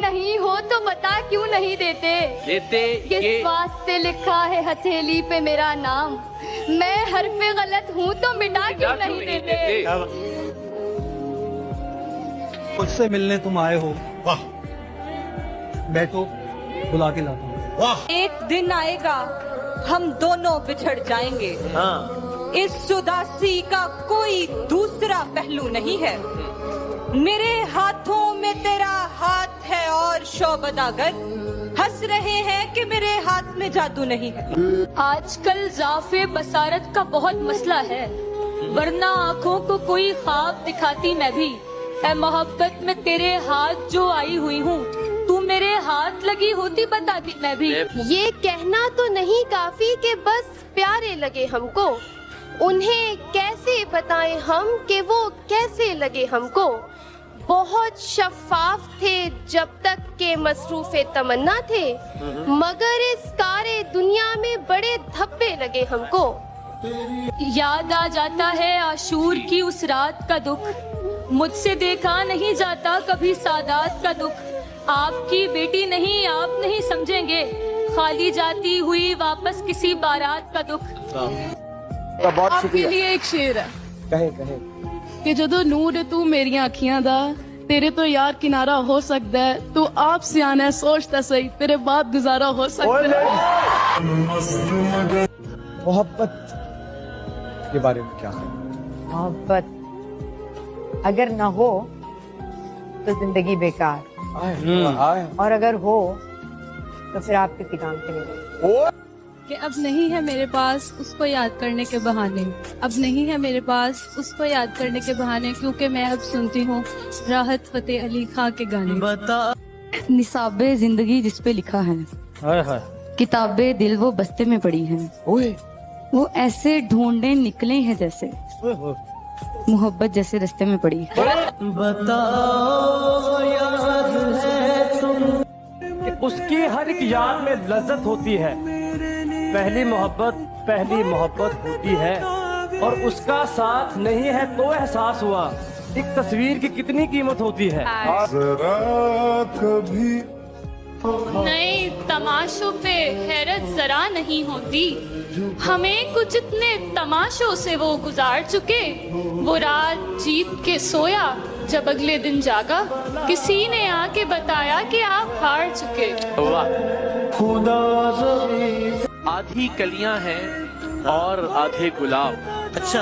नहीं हो तो बता क्यों नहीं देते? किस वास्ते लिखा है हथेली पे मेरा नाम? मैं हर पे गलत हूँ तो मिटा क्यों नहीं देते? मुझसे मिलने तुम आए हो, वाह बैठो, बुला के लाता हूँ। वाह। एक दिन आएगा हम दोनों बिछड़ जाएंगे। हाँ। इस उदासी का कोई दूसरा पहलू नहीं है। मेरे हाथों में तेरा हाथ है और शौबदागर हंस रहे हैं कि मेरे हाथ में जादू नहीं है। आजकल ज़ाफ़े बसारत का बहुत मसला है, वरना आँखों को कोई ख्वाब दिखाती मैं भी। ऐ मोहब्बत में तेरे हाथ जो आई हुई हूँ, तू मेरे हाथ लगी होती बताती मैं भी। ये कहना तो नहीं काफी कि बस प्यारे लगे हमको, उन्हें कैसे बताएं हम कि वो कैसे लगे हमको। बहुत शफाफ थे जब तक के मसरूफे तमन्ना थे, मगर इस कारे दुनिया में बड़े धब्बे लगे हमको। याद आ जाता है आशूर की उस रात का दुख, मुझसे देखा नहीं जाता कभी सादात का दुख। आपकी बेटी नहीं, आप नहीं समझेंगे, खाली जाती हुई वापस किसी बारात का दुख। आपके लिए एक शेर है कहे कि ਜਦੋਂ ਨੂਰ ਤੂੰ ਮੇਰੀਆਂ ਅੱਖੀਆਂ ਦਾ तेरे तो यार किनारा हो सकता है, तू आप सियाना है सोचता सही, तेरे बाद गुजारा हो सकता है। मोहब्बत के बारे में क्या है? मोहब्बत अगर न हो तो जिंदगी बेकार, आए। और अगर हो तो फिर आप किसी काम के नहीं। कि अब नहीं है मेरे पास उसको याद करने के बहाने, अब नहीं है मेरे पास उसको याद करने के बहाने, क्योंकि मैं अब सुनती हूँ राहत फतेह अली खां के गाने। निसाबे जिंदगी जिस पे लिखा है, किताबे दिल वो बस्ते में पड़ी है, वो ऐसे ढूंढने निकले हैं जैसे मोहब्बत जैसे रास्ते में पड़ी है। बताओ याद है तुम कि उसकी हर एक याद में लज्जत होती है। पहली मोहब्बत होती है और उसका साथ नहीं है तो एहसास हुआ एक तस्वीर की कितनी कीमत होती है। जरा कभी नए तमाशों पे हैरत जरा नहीं होती, हमें कुछ इतने तमाशों से वो गुजार चुके। वो रात जीत के सोया जब अगले दिन जागा, किसी ने आके बताया कि आप हार चुके। आधी कलियां हैं और आधे गुलाब। अच्छा,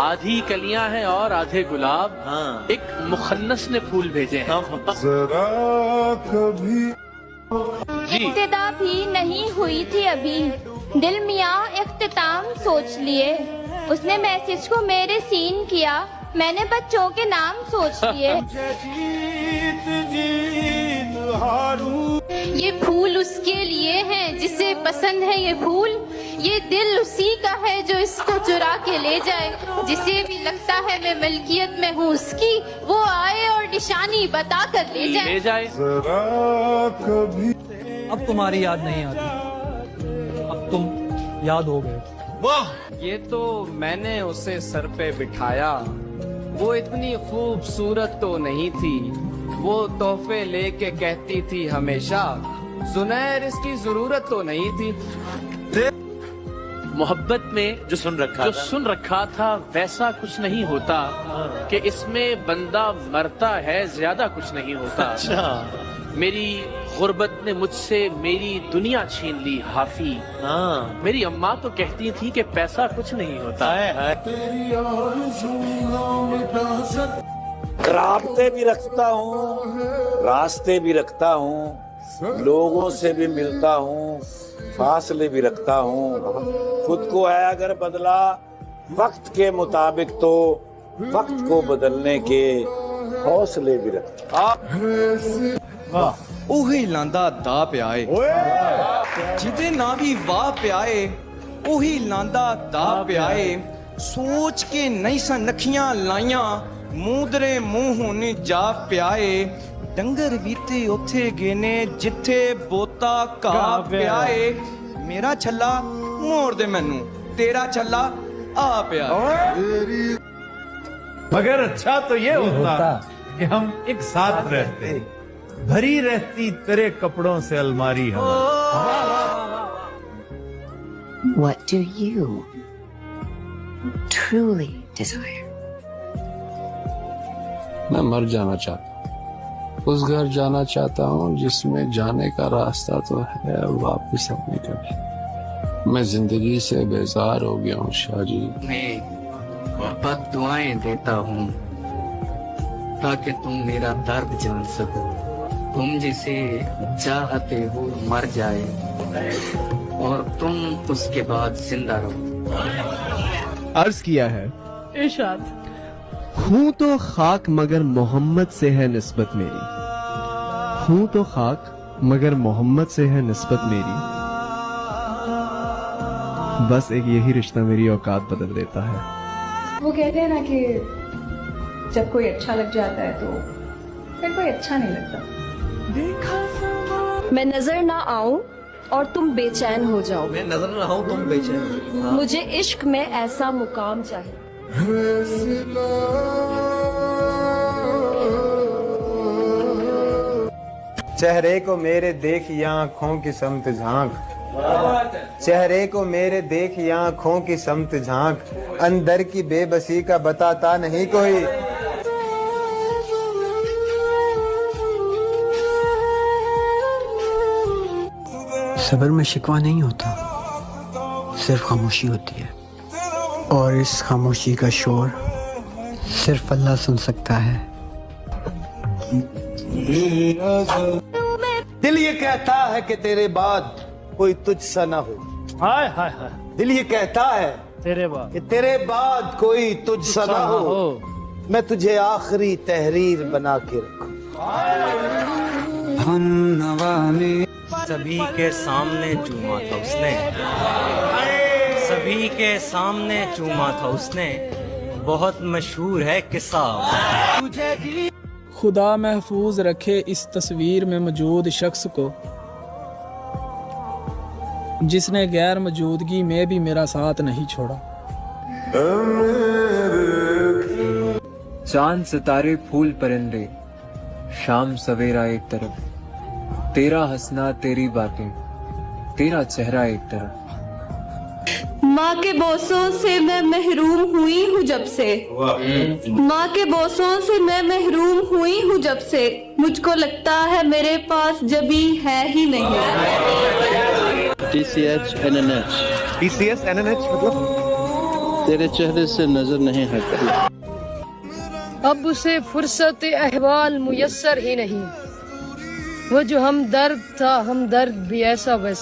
आधी कलियां हैं और आधे गुलाब। हाँ। एक मुखन्नस ने फूल भेजे हैं। जरा कभी जी। इब्तिदा भी नहीं हुई थी अभी, दिल मियाँ इख्तिताम सोच लिए। उसने मैसेज को मेरे सीन किया, मैंने बच्चों के नाम सोच लिए। ये फूल उसके लिए हैं जिसे पसंद है ये फूल, ये दिल उसी का है जो इसको चुरा के ले जाए। जिसे भी लगता है मैं मलकियत में हूँ उसकी, वो आए और निशानी बता कर ले जाए। जरा कभी अब तुम्हारी याद नहीं आती, अब तुम याद हो गए। वाह। ये तो मैंने उसे सर पे बिठाया, वो इतनी खूबसूरत तो नहीं थी, वो तोहफे लेके कहती थी हमेशा, सुनैर इसकी जरूरत तो नहीं थी। मोहब्बत में जो सुन रखा था वैसा कुछ नहीं होता, कि इसमें बंदा मरता है ज्यादा कुछ नहीं होता। अच्छा। मेरी गुर्बत ने मुझसे मेरी दुनिया छीन ली हाफी। हाँ। मेरी अम्मा तो कहती थी कि पैसा कुछ नहीं होता। रास्ते भी रखता हूँ, रास्ते भी रखता हूँ, लोगों से भी मिलता हूँ, फासले भी रखता हूँ। खुद को है अगर बदला वक्त के मुताबिक तो वक्त को बदलने के हौसले भी रखता। ਉਹੀ ਲਾਂਦਾ ਦਾ ਪਿਆਏ, ਜਿਹਦੇ ਨਾ ਵੀ ਵਾਹ ਪਿਆਏ, ਉਹੀ ਲਾਂਦਾ ਦਾ ਪਿਆਏ। ਸੋਚ ਕੇ ਨਹੀਂ ਸਨ ਅੱਖੀਆਂ ਲਾਈਆਂ, ਮੂੰਦਰੇ ਮੂੰਹੋਂ ਨੀ ਜਾ ਪਿਆਏ। ਡੰਗਰ ਵੀ ਤੇ ਉੱਥੇ ਗਏ ਨੇ ਜਿੱਥੇ ਬੋਤਾ ਘਾਹ ਪਿਆਏ। ਮੇਰਾ ਛੱਲਾ ਮੋੜ ਦੇ ਮੈਨੂੰ, तेरा छल्ला आ पिया। मगर अच्छा तो ये होता कि हम एक साथ रहते, भरी रहती तेरे कपड़ों से अलमारी हमारी। What do you truly desire? मैं मर जाना चाहता हूँ, उस घर जाना चाहता हूँ जिसमें जाने का रास्ता तो है, वापस अपने कभी। मैं जिंदगी से बेजार हो गया हूँ शाह जी। मैं बद्दुआएं देता हूँ ताकि तुम मेरा दर्द जान सको। तुम जिसे चाहते हो मर जाए और तुम उसके बाद जिंदा रहो। अर्ज किया है इरशाद। हूँ तो खाक मगर मोहम्मद से है निस्बत मेरी, हूँ तो खाक मगर मोहम्मद से है निस्बत मेरी, बस एक यही रिश्ता मेरी औकात बदल देता है। वो कहते हैं ना कि जब कोई अच्छा लग जाता है तो फिर कोई अच्छा नहीं लगता। मैं नजर ना आऊं और तुम बेचैन हो जाओ, मैं नजर ना आऊं तुम बेचैन हो। मुझे इश्क में ऐसा मुकाम चाहिए। चेहरे को मेरे देख या आँखों की समत झांक, चेहरे को मेरे देख या आँखों की समत झांक, अंदर की बेबसी का बताता नहीं कोई। सबर में शिकवा नहीं होता, सिर्फ खामोशी होती है, और इस खामोशी का शोर सिर्फ अल्लाह सुन सकता है। दिल ये कहता है कि तेरे बाद कोई तुझसा ना हो। हाय हाय हाय। दिल ये कहता है तेरे बाद कि तेरे बाद कोई तुझसा ना हो, मैं तुझे आखिरी तहरीर बना के रखूं। सभी के सामने चूमा था उसने, सभी के सामने चूमा था उसने, बहुत मशहूर है किस्सा। खुदा महफूज रखे इस तस्वीर में मौजूद शख्स को जिसने गैर मौजूदगी में भी मेरा साथ नहीं छोड़ा। चांद सितारे फूल परिंदे, शाम सवेरा एक तरफ, तेरा हंसना तेरी बातें, तेरा चेहरा एक तरफ। माँ के बोसों से मैं महरूम हुई हूँ जब से, माँ के बोसों से मैं महरूम हुई हूँ जब से, मुझको लगता है मेरे पास जबी है ही नहीं। TCH NNH मतलब तेरे चेहरे से नजर नहीं हटती। अब उसे फुर्सत अहवाल मुयस्सर ही नहीं, वो जो हमदर्द था हमदर्द भी ऐसा वैसा।